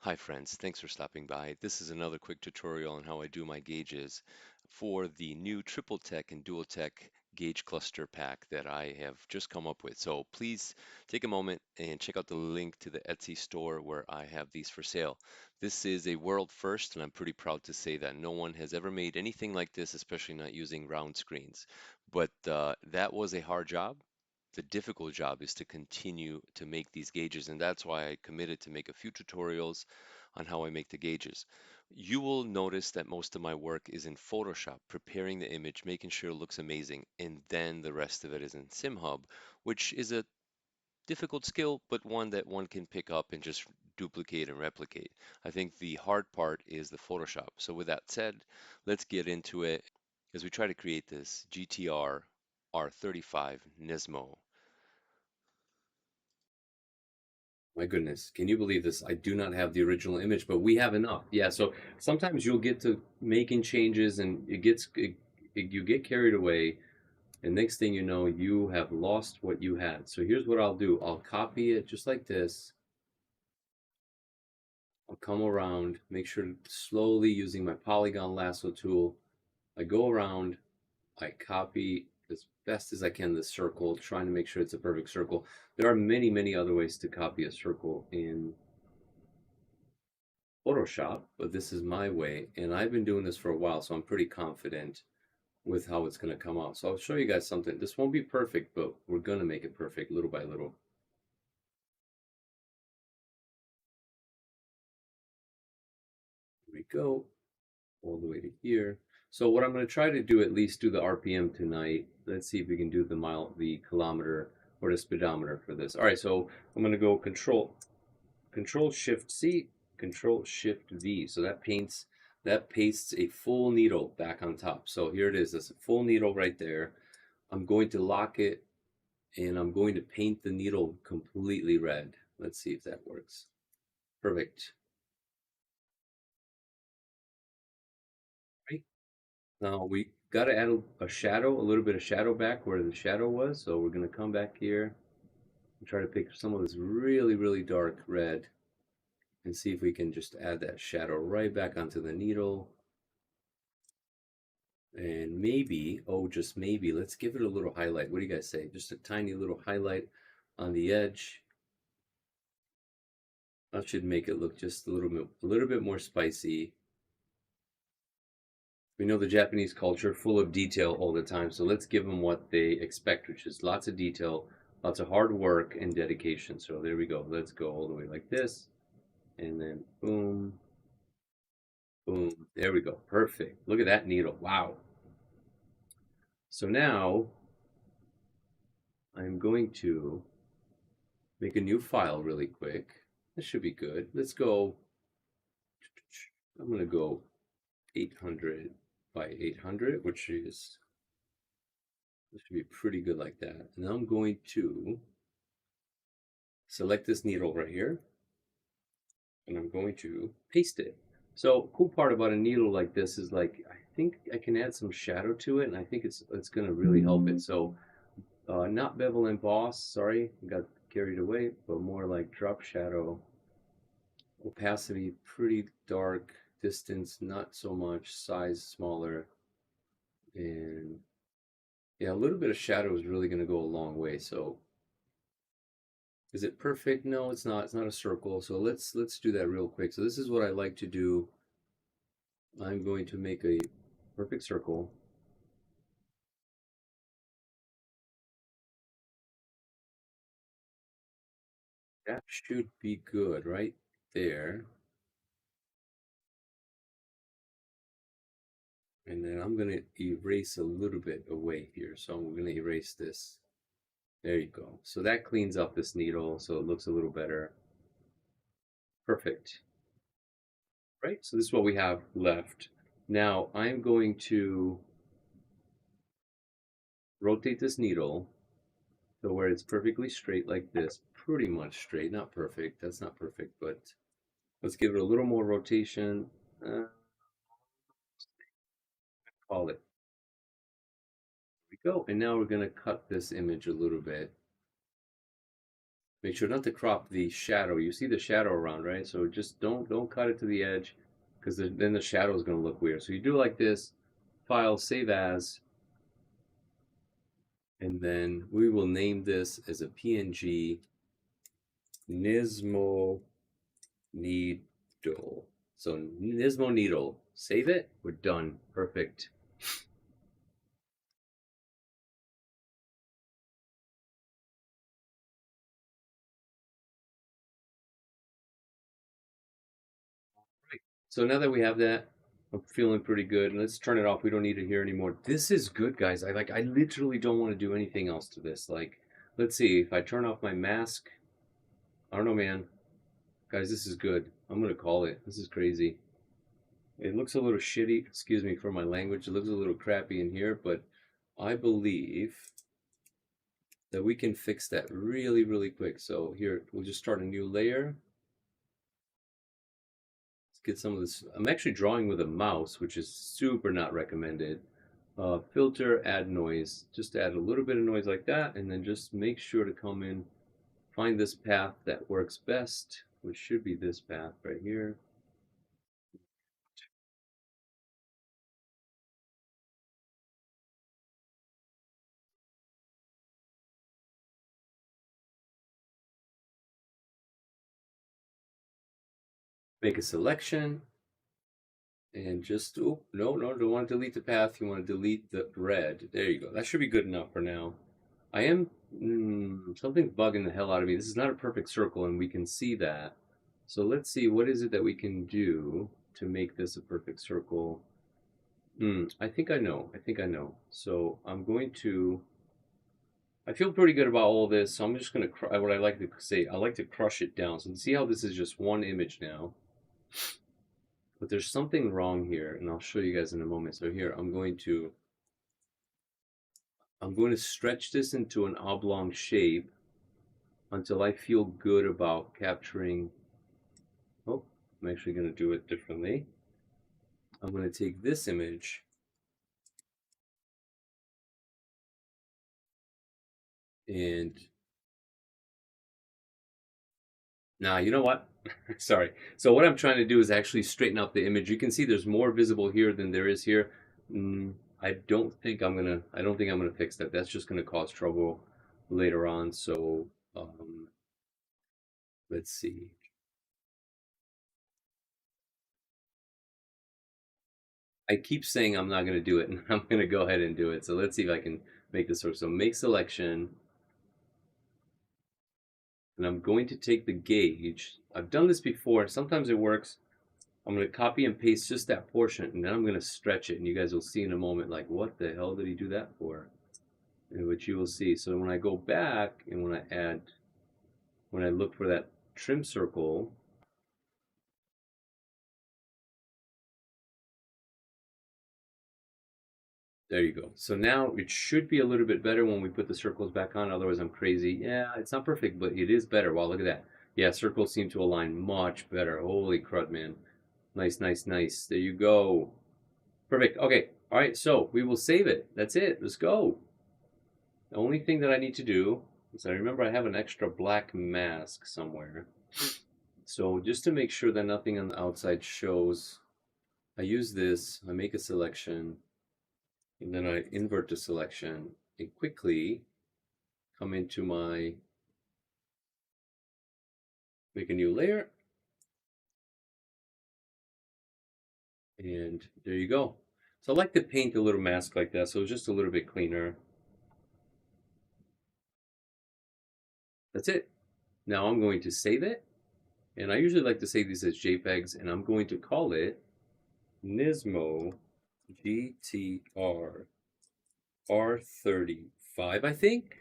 Hi friends, thanks for stopping by. This is another quick tutorial on how I do my gauges for the new triple tech and dual tech gauge cluster pack that I have just come up with. So please take a moment and check out the link to the Etsy store where I have these for sale. This is a world first, and I'm pretty proud to say that no one has ever made anything like this, especially not using round screens. But that was a hard job. The difficult job is to continue to make these gauges, and that's why I committed to make a few tutorials on how I make the gauges. You will notice that most of my work is in Photoshop, preparing the image, making sure it looks amazing, and then the rest of it is in SimHub, which is a difficult skill, but one that one can pick up and just duplicate and replicate. I think the hard part is the Photoshop. So with that said, let's get into it as we try to create this GTR R35 Nismo. My goodness, can you believe this? I do not have the original image, but we have enough. Yeah, so sometimes you'll get to making changes and you get carried away, and next thing you know, you have lost what you had. So here's what I'll do. I'll copy it just like this. I'll come around, make sure to slowly using my polygon lasso tool. I go around, I copy as best as I can the circle, trying to make sure it's a perfect circle. There are many, many other ways to copy a circle in Photoshop, but this is my way, and I've been doing this for a while, so I'm pretty confident with how it's going to come out. So I'll show you guys something. This won't be perfect, but we're going to make it perfect little by little. Here we go, all the way to here. So what I'm going to try to do, at least do the RPM tonight. Let's see if we can do the kilometer, or the speedometer for this. All right, so I'm going to go Control Shift C, Control Shift V. So that pastes a full needle back on top. So here it is. That's a full needle right there. I'm going to lock it, and I'm going to paint the needle completely red. Let's see if that works. Perfect. Right. Now we got to add a shadow, a little bit of shadow back where the shadow was. So we're going to come back here and try to pick some of this really, really dark red and see if we can just add that shadow right back onto the needle. And maybe, oh, just maybe, let's give it a little highlight. What do you guys say? Just a tiny little highlight on the edge. That should make it look just a little bit more spicy. We know the Japanese culture full of detail all the time, so let's give them what they expect, which is lots of detail, lots of hard work and dedication. So there we go. Let's go all the way like this, and then boom, boom. There we go. Perfect. Look at that needle. Wow. So now I'm going to make a new file really quick. This should be good. Let's go. I'm going to go 800 by 800, which is, this should be pretty good like that. And I'm going to select this needle right here, and I'm going to paste it. So cool part about a needle like this is, like, I think I can add some shadow to it, and I think it's going to really help it. So not bevel emboss, sorry, got carried away, but more like drop shadow. Opacity pretty dark, distance not so much, size smaller, and yeah, a little bit of shadow is really going to go a long way. So is it perfect? No, it's not. It's not a circle. So let's do that real quick. So this is what I like to do. I'm going to make a perfect circle. That should be good right there. And then I'm going to erase a little bit away here. So I'm going to erase this. There you go. So that cleans up this needle so it looks a little better. Perfect. Right? So this is what we have left. Now I'm going to rotate this needle so where it's perfectly straight like this, pretty much straight, not perfect. That's not perfect, but let's give it a little more rotation. Call it. Here we go. And now we're going to cut this image a little bit. Make sure not to crop the shadow. You see the shadow around, right? So just don't cut it to the edge because then the shadow is going to look weird. So you do like this, file, save as, and then we will name this as a PNG Nismo needle. So Nismo needle. Save it. We're done. Perfect. Right. So now that we have that, I'm feeling pretty good. Let's turn it off. We don't need it here anymore. This is good, guys. I literally don't want to do anything else to this. Like, let's see. If I turn off my mask, I don't know, man. Guys, this is good. I'm gonna call it. This is crazy. It looks a little shitty. Excuse me for my language. It looks a little crappy in here, but I believe that we can fix that really, really quick. So here, we'll just start a new layer. Let's get some of this. I'm actually drawing with a mouse, which is super not recommended. Filter, add noise. Just add a little bit of noise like that, and then just make sure to come in, find this path that works best, which should be this path right here. Make a selection, and just, oh, no, don't want to delete the path. You want to delete the red. There you go. That should be good enough for now. I am, something's bugging the hell out of me. This is not a perfect circle, and we can see that. So let's see, what is it that we can do to make this a perfect circle? I think I know. I think I know. So I'm going to, I feel pretty good about all this. So I'm just going to, what I like to say, I like to crush it down. So see how this is just one image now. But there's something wrong here, and I'll show you guys in a moment. So here, I'm going to stretch this into an oblong shape until I feel good about capturing. Oh, I'm actually going to do it differently. I'm going to take this image and now, you know what? Sorry. So what I'm trying to do is actually straighten out the image. You can see there's more visible here than there is here. I don't think I'm gonna fix that. That's just gonna cause trouble later on. So let's see. I keep saying I'm not gonna do it, and I'm gonna go ahead and do it. So let's see if I can make this work. So make selection, and I'm going to take the gauge. I've done this before. Sometimes it works. I'm going to copy and paste just that portion, and then I'm going to stretch it, and you guys will see in a moment, like, what the hell did he do that for? Which you will see. So when I go back and when I look for that trim circle, there you go. So now it should be a little bit better when we put the circles back on. Otherwise, I'm crazy. Yeah, it's not perfect, but it is better. Wow, look at that. Yeah, circles seem to align much better. Holy crud, man. Nice, nice, nice. There you go. Perfect. Okay. All right. So we will save it. That's it. Let's go. The only thing that I need to do is I remember I have an extra black mask somewhere. So just to make sure that nothing on the outside shows, I use this, I make a selection, and then I invert the selection and quickly come into make a new layer, and there you go. So I like to paint a little mask like that, so it's just a little bit cleaner. That's it. Now I'm going to save it, and I usually like to save these as JPEGs, and I'm going to call it Nismo GTR R35, I think,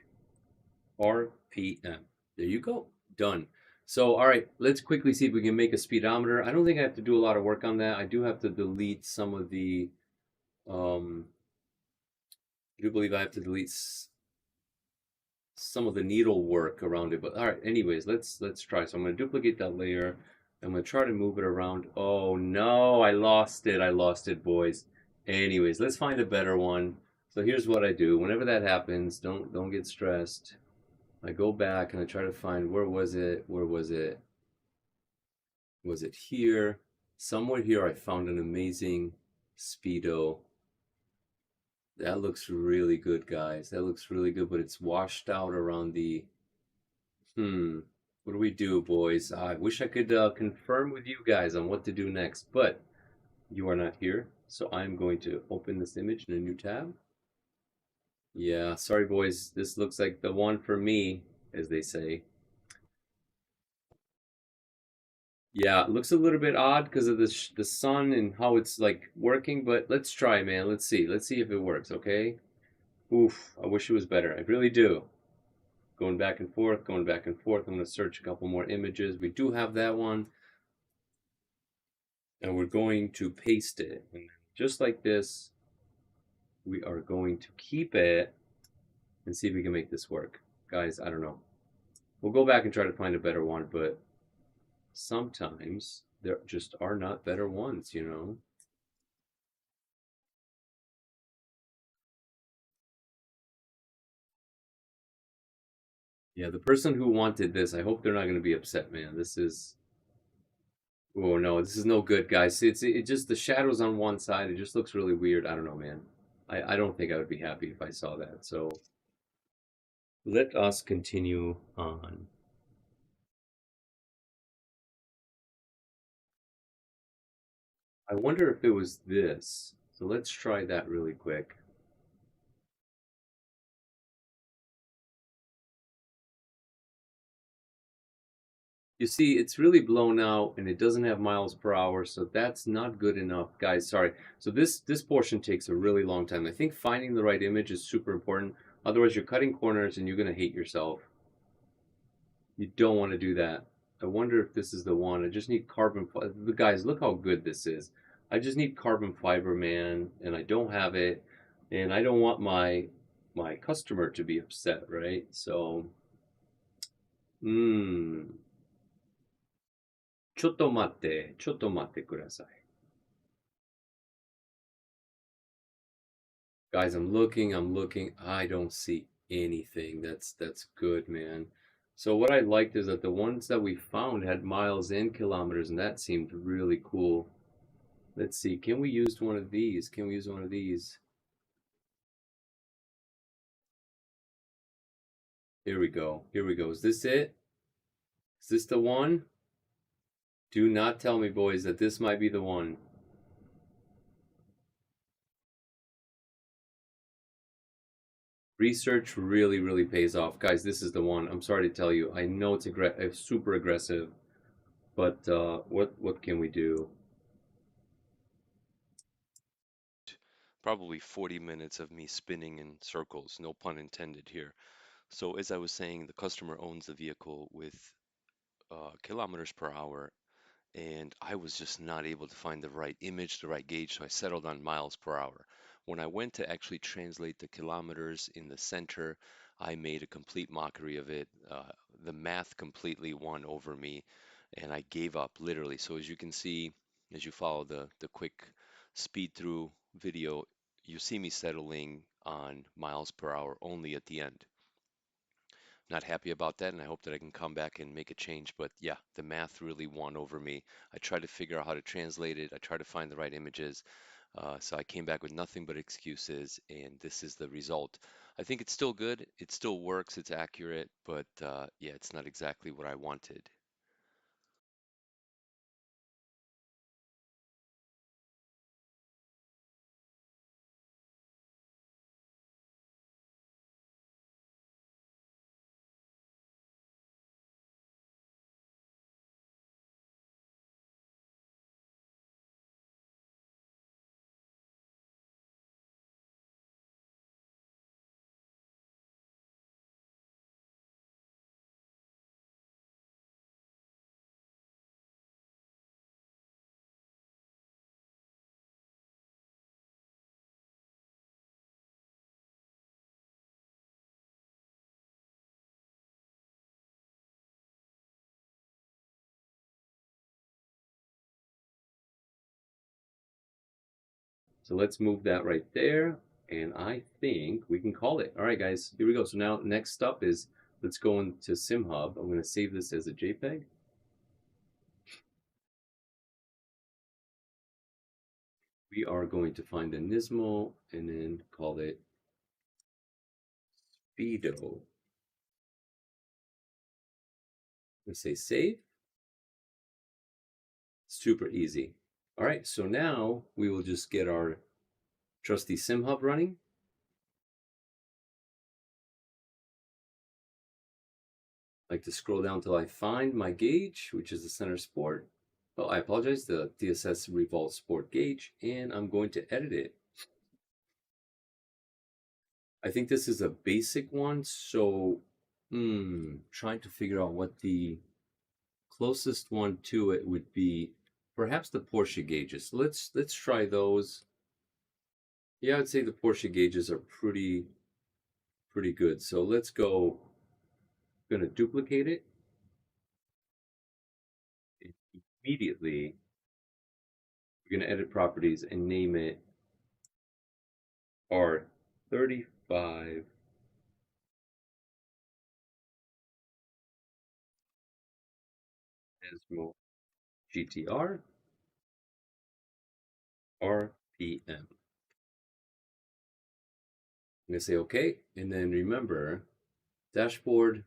RPM. There you go. Done. So, all right, let's quickly see if we can make a speedometer. I don't think I have to do a lot of work on that. I do have to delete some of the, I do believe I have to delete some of the needle work around it. But all right, anyways, let's try. So I'm going to duplicate that layer. I'm going to try to move it around. Oh no, I lost it. I lost it, boys. Anyways, let's find a better one. So here's what I do. Whenever that happens, don't get stressed. I go back and I try to find where was it? Where was it? Was it here? Somewhere here I found an amazing Speedo. That looks really good, guys. That looks really good, but it's washed out around the what do we do, boys? I wish I could confirm with you guys on what to do next, but you are not here. So I'm going to open this image in a new tab. Yeah, sorry, boys. This looks like the one for me, as they say. Yeah, it looks a little bit odd because of the sun and how it's like working, but let's try, man. Let's see. Let's see if it works, okay? Oof, I wish it was better. I really do. Going back and forth, going back and forth. I'm going to search a couple more images. We do have that one, and we're going to paste it. And just like this, we are going to keep it and see if we can make this work. Guys, I don't know. We'll go back and try to find a better one, but sometimes there just are not better ones, you know? Yeah, the person who wanted this, I hope they're not going to be upset, man. This is, oh no, this is no good, guys. It just the shadows on one side. It just looks really weird. I don't know, man. I don't think I would be happy if I saw that. So let us continue on. I wonder if it was this. So let's try that really quick. You see, it's really blown out and it doesn't have miles per hour, so that's not good enough, guys. Sorry. So this portion takes a really long time. I think finding the right image is super important. Otherwise, you're cutting corners and you're gonna hate yourself. You don't want to do that. I wonder if this is the one. I just need carbon fiber. Guys, look how good this is. I just need carbon fiber, man, and I don't have it, and I don't want my customer to be upset, right? So, ちょっと待ってください. Guys, I'm looking. I don't see anything. That's good, man. So what I liked is that the ones that we found had miles and kilometers, and that seemed really cool. Let's see. Can we use one of these? Can we use one of these? Here we go. Here we go. Is this it? Is this the one? Do not tell me, boys, that this might be the one. Research really, really pays off. Guys, this is the one. I'm sorry to tell you. I know it's super aggressive, but what can we do? Probably 40 minutes of me spinning in circles, no pun intended here. So as I was saying, the customer owns the vehicle with kilometers per hour, and I was just not able to find the right image, the right gauge, so I settled on miles per hour. When I went to actually translate the kilometers in the center, I made a complete mockery of it. The math completely won over me, and I gave up literally. So as you can see, as you follow the quick speed through video, you see me settling on miles per hour only at the end. Not happy about that, and I hope that I can come back and make a change. But yeah, the math really won over me. I tried to figure out how to translate it. I tried to find the right images. So I came back with nothing but excuses, and this is the result. I think it's still good. It still works. It's accurate, but yeah, it's not exactly what I wanted. So let's move that right there. And I think we can call it. All right, guys, here we go. So now next up is let's go into SimHub. I'm going to save this as a JPEG. We are going to find the Nismo and then call it Speedo. Let's say save. Super easy. All right, so now we will just get our trusty SimHub running. I like to scroll down till I find my gauge, which is the center sport. Oh, I apologize, the DSS Revolve Sport gauge, and I'm going to edit it. I think this is a basic one, so trying to figure out what the closest one to it would be. Perhaps the Porsche gauges. Let's try those. Yeah, I'd say the Porsche gauges are pretty good. So let's go. I'm gonna duplicate it. Immediately, we're gonna edit properties and name it R35 Nismo GTR RPM. I'm gonna say OK, and then remember, dashboard,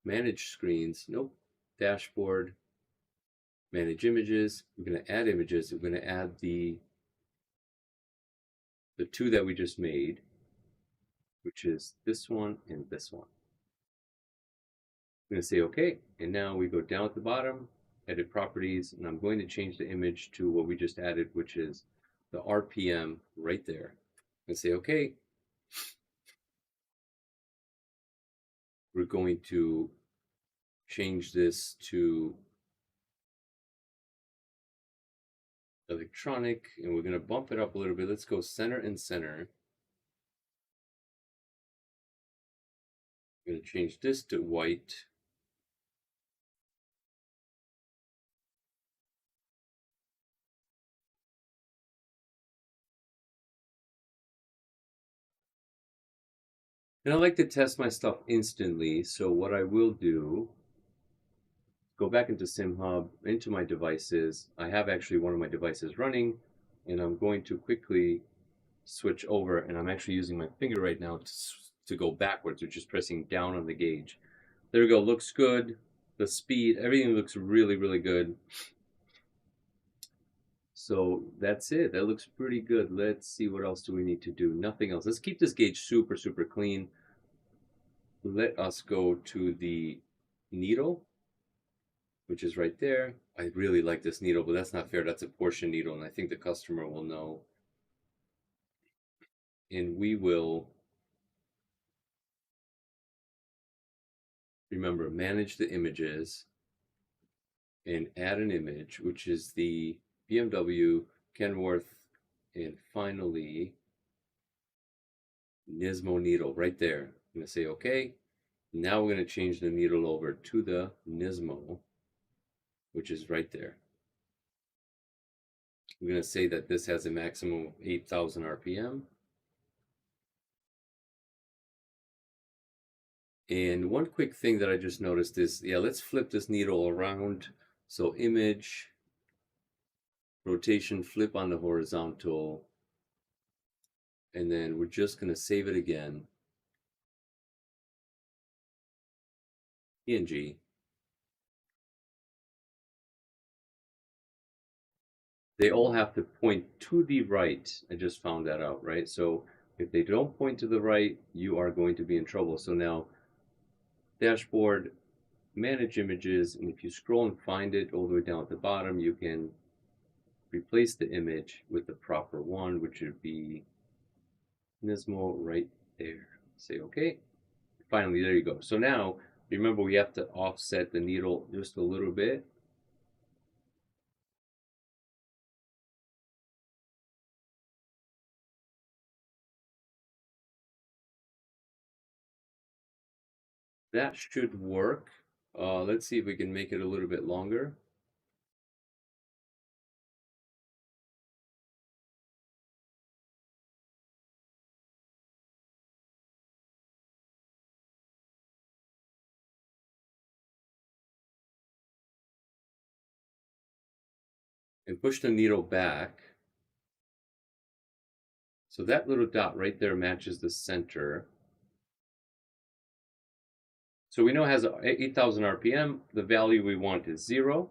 manage screens. Nope, dashboard, manage images. We're gonna add images. We're gonna add the two that we just made, which is this one and this one. I'm going to say OK, and now we go down at the bottom, edit properties, and I'm going to change the image to what we just added, which is the RPM right there. I'm going to say OK. We're going to change this to electronic, and we're going to bump it up a little bit. Let's go center and center. I'm going to change this to white. And I like to test my stuff instantly, so what I will do, go back into SimHub, into my devices. I have actually one of my devices running, and I'm going to quickly switch over, and I'm actually using my finger right now to go backwards, which is pressing down on the gauge. There we go, looks good. The speed, everything looks really good. So that's it. That looks pretty good. Let's see what else do we need to do. Nothing else. Let's keep this gauge super clean. Let us go to the needle, which is right there. I really like this needle, but that's not fair. That's a Porsche needle, and I think the customer will know. And we will, remember, manage the images and add an image, which is the BMW, Kenworth, and finally Nismo needle right there. I'm going to say OK. Now we're going to change the needle over to the Nismo, which is right there. We're going to say that this has a maximum of 8,000 RPM. And one quick thing that I just noticed is, yeah, let's flip this needle around. So image, rotation, flip on the horizontal, and then we're just going to save it again. PNG. They all have to point to the right. I just found that out, right? So if they don't point to the right, you are going to be in trouble. So now, dashboard, manage images, and if you scroll and find it all the way down at the bottom, you can replace the image with the proper one, which would be Nismo right there. Say OK. Finally, there you go. So now, remember, we have to offset the needle just a little bit. That should work. Let's see if we can make it a little bit longer. and push the needle back. So that little dot right there matches the center. So we know it has 8,000 RPM. The value we want is 0.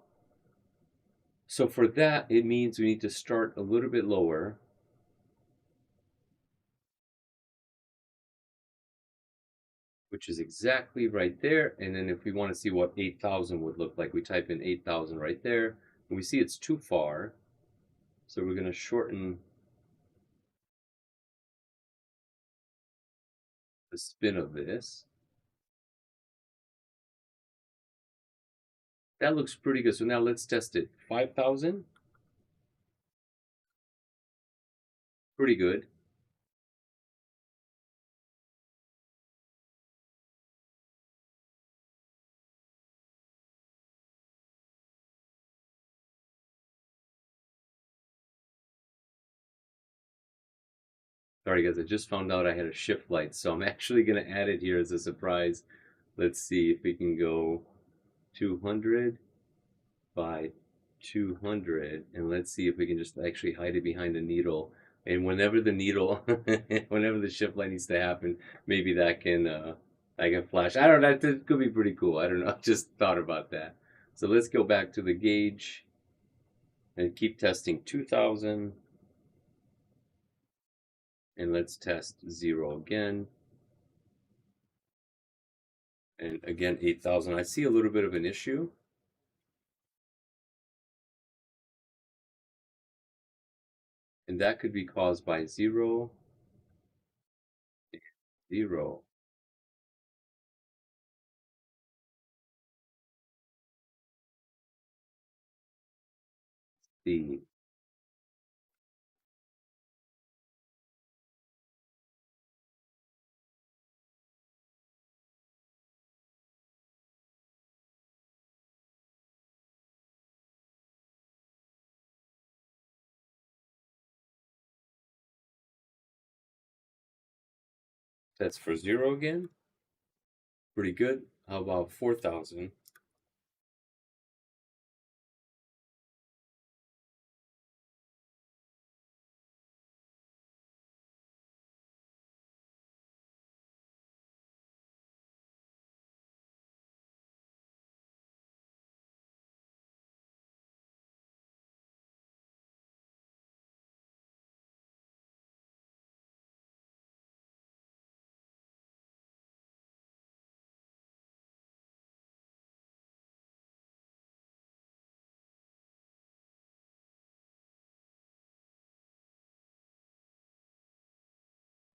So for that, it means we need to start a little bit lower. Which is exactly right there. And then if we want to see what 8,000 would look like, we type in 8,000 right there. And we see it's too far. So we're going to shorten the spin of this. That looks pretty good. So now let's test it. 5,000. Pretty good. Sorry guys, I just found out I had a shift light, so I'm actually going to add it here as a surprise. Let's see if we can go 200 by 200, and let's see if we can just actually hide it behind a needle. And whenever the needle, whenever the shift light needs to happen, maybe that can I can flash. I don't know. That could be pretty cool. I don't know. I just thought about that. So let's go back to the gauge and keep testing 2,000, and let's test 0 again. And again, 8,000. I see a little bit of an issue. And that could be caused by 0, 0. C. That's for 0 again. Pretty good. How about 4,000?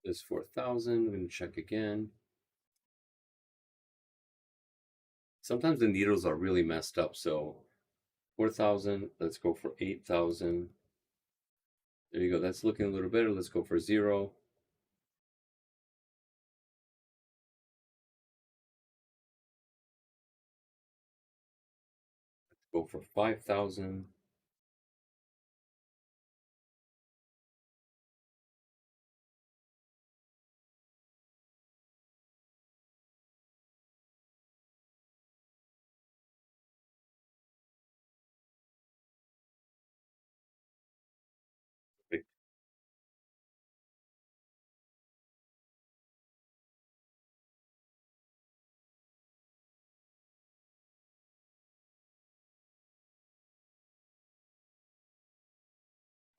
This 4,000. I'm going to check again. Sometimes the needles are really messed up. So 4,000. Let's go for 8,000. There you go. That's looking a little better. Let's go for 0. Let's go for 5,000.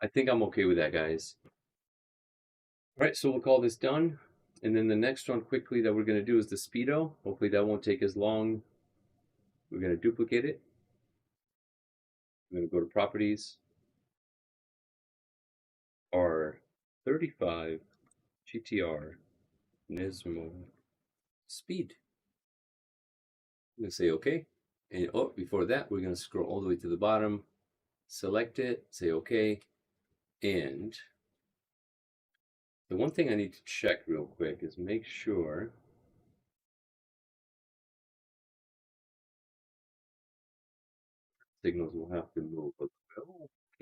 I think I'm okay with that, guys. All right, so we'll call this done. And then the next one quickly that we're going to do is the speedo. Hopefully that won't take as long. We're going to duplicate it. I'm going to go to properties, R35, GTR, Nismo, speed. I'm going to say OK. And oh, before that, we're going to scroll all the way to the bottom, select it, say OK. And the one thing I need to check real quick is make sure signals will have to move.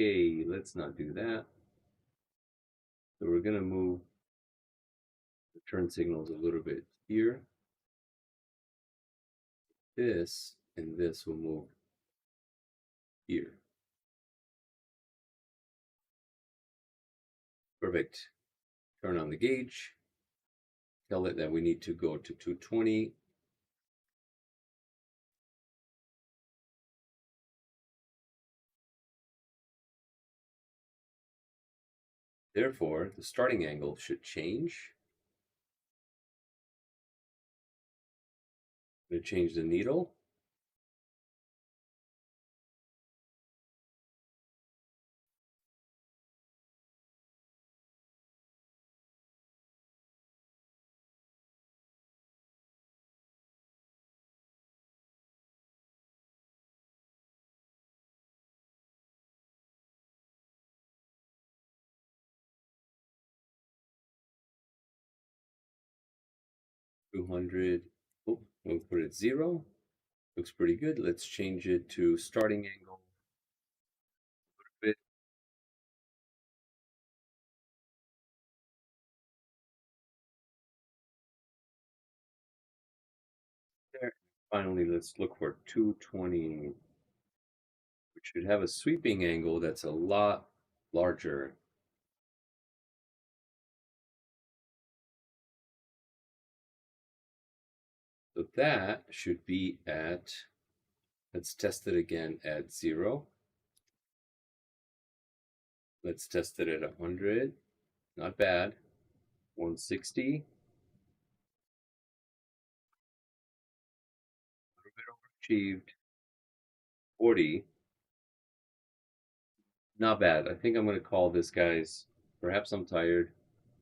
Okay, let's not do that. So we're going to move the turn signals a little bit here. This and this will move here. Perfect. Turn on the gauge. Tell it that we need to go to 220. Therefore, the starting angle should change. I'm going to change the needle. $200. Oh, we'll put it 0. Looks pretty good. Let's change it to starting angle. Bit there. Finally, let's look for 220, which should have a sweeping angle that's a lot larger. So that should be at, let's test it again at 0. Let's test it at 100. Not bad. 160. A little bit overachieved. 40. Not bad. I think I'm going to call this, guys. Perhaps I'm tired.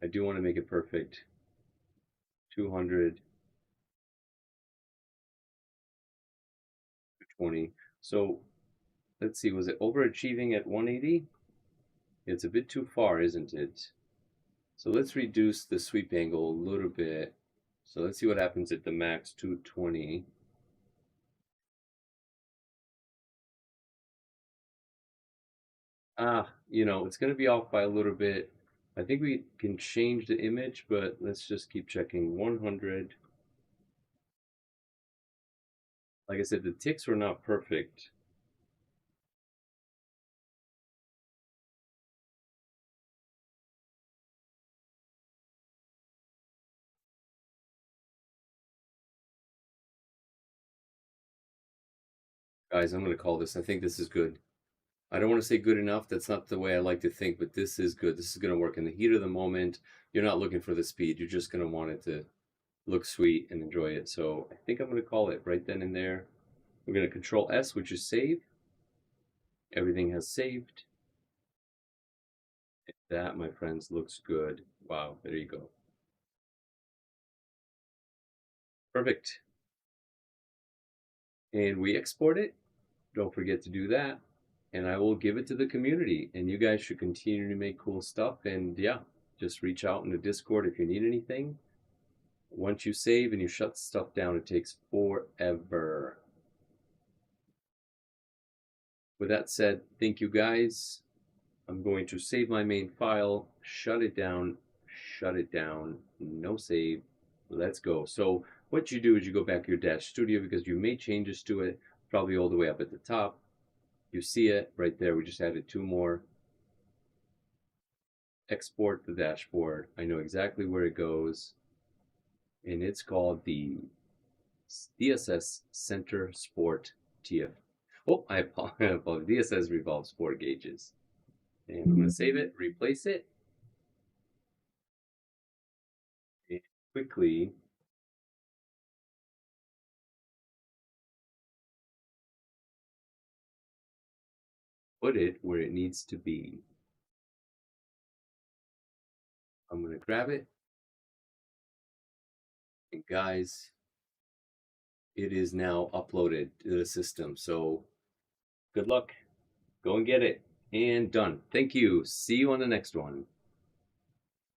I do want to make it perfect. 200. 220. So let's see, was it overachieving at 180? It's a bit too far, isn't it? So let's reduce the sweep angle a little bit. So let's see what happens at the max 220. It's going to be off by a little bit. I think we can change the image, but let's just keep checking. 100. Like I said, the ticks were not perfect. Guys, I'm going to call this. I think this is good. I don't want to say good enough. That's not the way I like to think, but this is good. This is going to work in the heat of the moment. You're not looking for the speed. You're just going to want it to look sweet and enjoy it. So I think I'm going to call it right then and there. We're going to Control S, which is save. Everything has saved. That, my friends, looks good. Wow, there you go. Perfect. And we export it. Don't forget to do that. And I will give it to the community. And you guys should continue to make cool stuff. And yeah, just reach out in the Discord if you need anything. Once you save and you shut stuff down, it takes forever. With that said, thank you guys. I'm going to save my main file, shut it down, no save. Let's go. So what you do is you go back to your Dash Studio because you made changes to it, probably all the way up at the top. You see it right there. We just added 2 more. Export the dashboard. I know exactly where it goes. And it's called the DSS Center Sport TF. Oh, I apologize. DSS Revolve Sport Gauges. And I'm going to save it, replace it, and quickly put it where it needs to be. I'm going to grab it. And guys, it is now uploaded to the system. So good luck. Go and get it. And done. Thank you. See you on the next one.